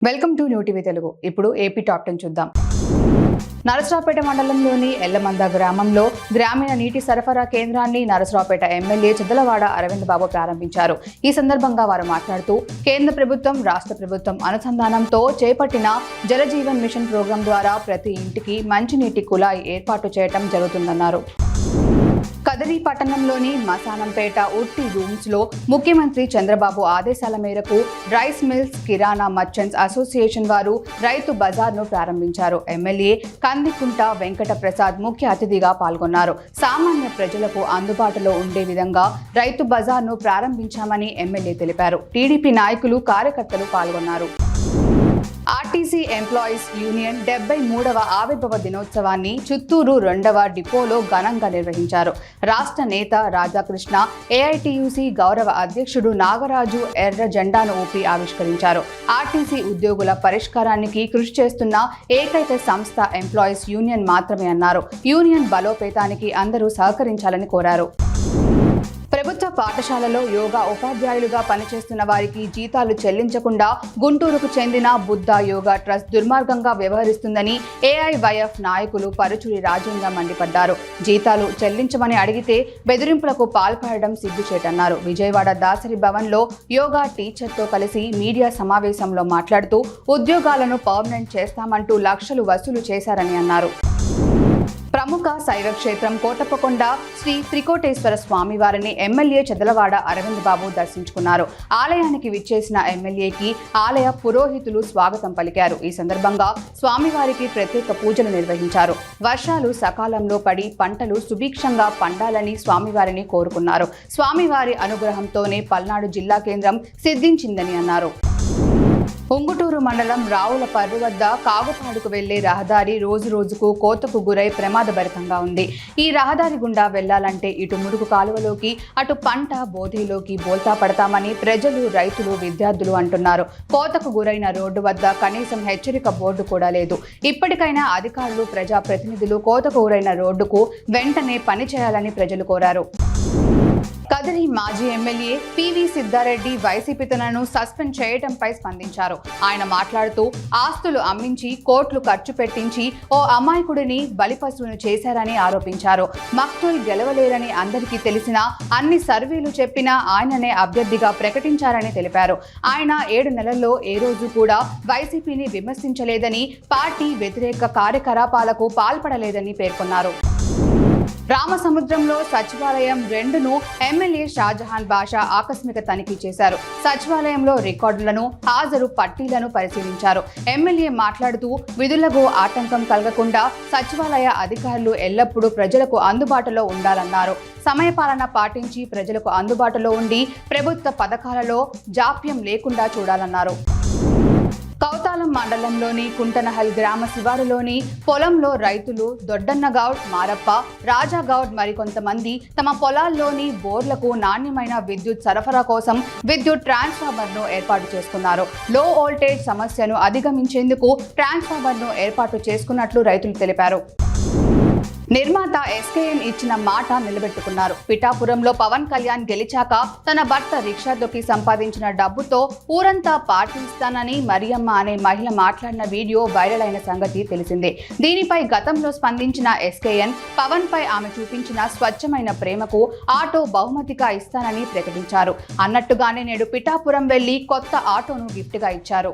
Welcome to new TV Telugu. ఇప్పుడు AP top 10 చూద్దాం. నరసరావుపేట మండలంలోని ఎల్లమంద గ్రామంలో గ్రామీణ నీటి సరఫరా కేంద్రాన్ని నరసరావుపేట ఎమ్మెల్యే చిద్దలవాడ అరవింద్ బాబు ప్రారంభించారు. ఈ సందర్భంగా వారు మాట్లాడుతూ కేంద్ర ప్రభుత్వం, రాష్ట్ర ప్రభుత్వం అనుసంధానంతో చేపట్టిన జలజీవన్ మిషన్ ప్రోగ్రాం ద్వారా ప్రతి ఇంటికి మంచినీటి కుళాయి ఏర్పాటు చేయడం జరుగుతుందన్నారు. కదిరి పట్టణంలోని మసానంపేట ఉట్టి రూమ్స్ లో ముఖ్యమంత్రి చంద్రబాబు ఆదేశాల మేరకు రైస్ మిల్స్, కిరాణా మర్చెంట్స్ అసోసియేషన్ వారు రైతు బజార్ను ప్రారంభించారు. ఎమ్మెల్యే కందికుంట వెంకట ప్రసాద్ ముఖ్య అతిథిగా పాల్గొన్నారు. సామాన్య ప్రజలకు అందుబాటులో ఉండే విధంగా రైతు బజార్ను ప్రారంభించామని ఎమ్మెల్యే తెలిపారు. టీడీపీ నాయకులు, కార్యకర్తలు పాల్గొన్నారు. ఆర్టీసీ ఎంప్లాయీస్ యూనియన్ 73వ ఆవిర్భావ దినోత్సవాన్ని చిత్తూరు 2వ డిపోలో ఘనంగా నిర్వహించారు. రాష్ట్ర నేత రాధాకృష్ణ, ఏఐటీయూసీ గౌరవ అధ్యక్షుడు నాగరాజు ఎర్ర జెండాను ఊపి ఆవిష్కరించారు. ఆర్టీసీ ఉద్యోగుల పరిష్కారానికి కృషి చేస్తున్న ఏకైక సంస్థ ఎంప్లాయీస్ యూనియన్ మాత్రమే అన్నారు. యూనియన్ బలోపేతానికి అందరూ సహకరించాలని కోరారు. ప్రభుత్వ పాఠశాలలో యోగా ఉపాధ్యాయులుగా పనిచేస్తున్న వారికి జీతాలు చెల్లించకుండా గుంటూరుకు చెందిన బుద్ధ యోగా ట్రస్ట్ దుర్మార్గంగా వ్యవహరిస్తుందని ఏఐవైఎఫ్ నాయకులు పరుచూరి రాజేంద్ర మండిపడ్డారు. జీతాలు చెల్లించమని అడిగితే బెదిరింపులకు పాల్పడడం సిగ్గుచేటన్నారు. విజయవాడ దాసరి భవన్లో యోగా టీచర్తో కలిసి మీడియా సమావేశంలో మాట్లాడుతూ ఉద్యోగాలను పర్మనెంట్ చేస్తామంటూ లక్షలు వసూలు చేశారని అన్నారు. ప్రముఖ శైవ క్షేత్రం కోటప్పకొండ శ్రీ త్రికోటేశ్వర స్వామి వారిని ఎమ్మెల్యే చిద్దలవాడ అరవింద్ బాబు దర్శించుకున్నారు. ఆలయానికి విచ్చేసిన ఎమ్మెల్యేకి ఆలయ పురోహితులు స్వాగతం పలికారు. ఈ సందర్భంగా స్వామివారికి ప్రత్యేక పూజలు నిర్వహించారు. వర్షాలు సకాలంలో పడి పంటలు సుభిక్షంగా పండాలని స్వామివారిని కోరుకున్నారు. స్వామివారి అనుగ్రహంతోనే పల్నాడు జిల్లా కేంద్రం సిద్ధించిందని అన్నారు. ఉంగుటూరు మండలం రావులపర్రు వద్ద కాగుపాడుకు వెళ్లే రహదారి రోజుకు కోతకు గురై ప్రమాదభరితంగా ఉంది. ఈ రహదారి గుండా వెళ్లాలంటే ఇటు మురుగు కాలువలోకి, అటు పంట బోధేలోకి బోల్తా పడతామని ప్రజలు, రైతులు, విద్యార్థులు అంటున్నారు. కోతకు గురైన రోడ్డు వద్ద కనీసం హెచ్చరిక బోర్డు కూడా లేదు. ఇప్పటికైనా అధికారులు, ప్రజాప్రతినిధులు కోతకు గురైన రోడ్డుకు వెంటనే పని చేయాలని ప్రజలు కోరారు. కదిరి మాజీ ఎమ్మెల్యే పివి సిద్ధారెడ్డి వైసీపీ తనను సస్పెండ్ చేయడంపై స్పందించారు. ఆయన మాట్లాడుతూ ఆస్తులు అమ్మించి కోట్లు ఖర్చు పెట్టించి ఓ అమాయకుడిని బలిపశువును చేశారని ఆరోపించారు. మక్తుల్ గెలవలేరని అందరికీ తెలిసినా అన్ని సర్వేలు చెప్పినా ఆయననే అభ్యర్థిగా ప్రకటించారని తెలిపారు. ఆయన 7 నెలల్లో ఏ రోజు కూడా వైసీపీని విమర్శించలేదని, పార్టీ వ్యతిరేక కార్యకలాపాలకు పాల్పడలేదని పేర్కొన్నారు. రామసముద్రంలో సచివాలయం 2ను ఎమ్మెల్యే షాజహాన్ బాషా ఆకస్మిక తనిఖీ చేశారు. సచివాలయంలో రికార్డులను, హాజరు పట్టీలను పరిశీలించారు. ఎమ్మెల్యే మాట్లాడుతూ విధులకు ఆటంకం కలగకుండా సచివాలయ అధికారులు ఎల్లప్పుడూ ప్రజలకు అందుబాటులో ఉండాలన్నారు. సమయపాలన పాటించి ప్రజలకు అందుబాటులో ఉండి ప్రభుత్వ పథకాలలో జాప్యం లేకుండా చూడాలన్నారు. కౌతాలం మండలంలోని కుంటనహల్ గ్రామ శివారులోని పొలంలో రైతులు దొడ్డన్నగౌడ్, మారప్ప, రాజాగౌడ్ మరికొంతమంది తమ పొలాల్లోని బోర్లకు నాణ్యమైన విద్యుత్ సరఫరా కోసం విద్యుత్ ట్రాన్స్ఫార్మర్ను ఏర్పాటు చేసుకున్నారు. లో వోల్టేజ్ సమస్యను అధిగమించేందుకు ట్రాన్స్ఫార్మర్ను ఏర్పాటు చేసుకున్నట్లు రైతులు తెలిపారు. నిర్మాత ఎస్కేఎన్ ఇచ్చిన మాట నిలబెట్టుకున్నారు. పిఠాపురంలో పవన్ కళ్యాణ్ గెలిచాక తన భర్త రిక్షా దొక్కి సంపాదించిన డబ్బుతో ఊరంతా పార్టీ ఇస్తానని మరియమ్మ అనే మహిళ మాట్లాడిన వీడియో వైరల్ అయిన సంగతి తెలిసిందే. దీనిపై గతంలో స్పందించిన ఎస్కేఎన్ పవన్ పై ఆమె చూపించిన స్వచ్ఛమైన ప్రేమకు ఆటో బహుమతిగా ఇస్తానని ప్రకటించారు. అన్నట్టుగానే నేడు పిఠాపురం వెళ్లి కొత్త ఆటోను గిఫ్ట్ గా ఇచ్చారు.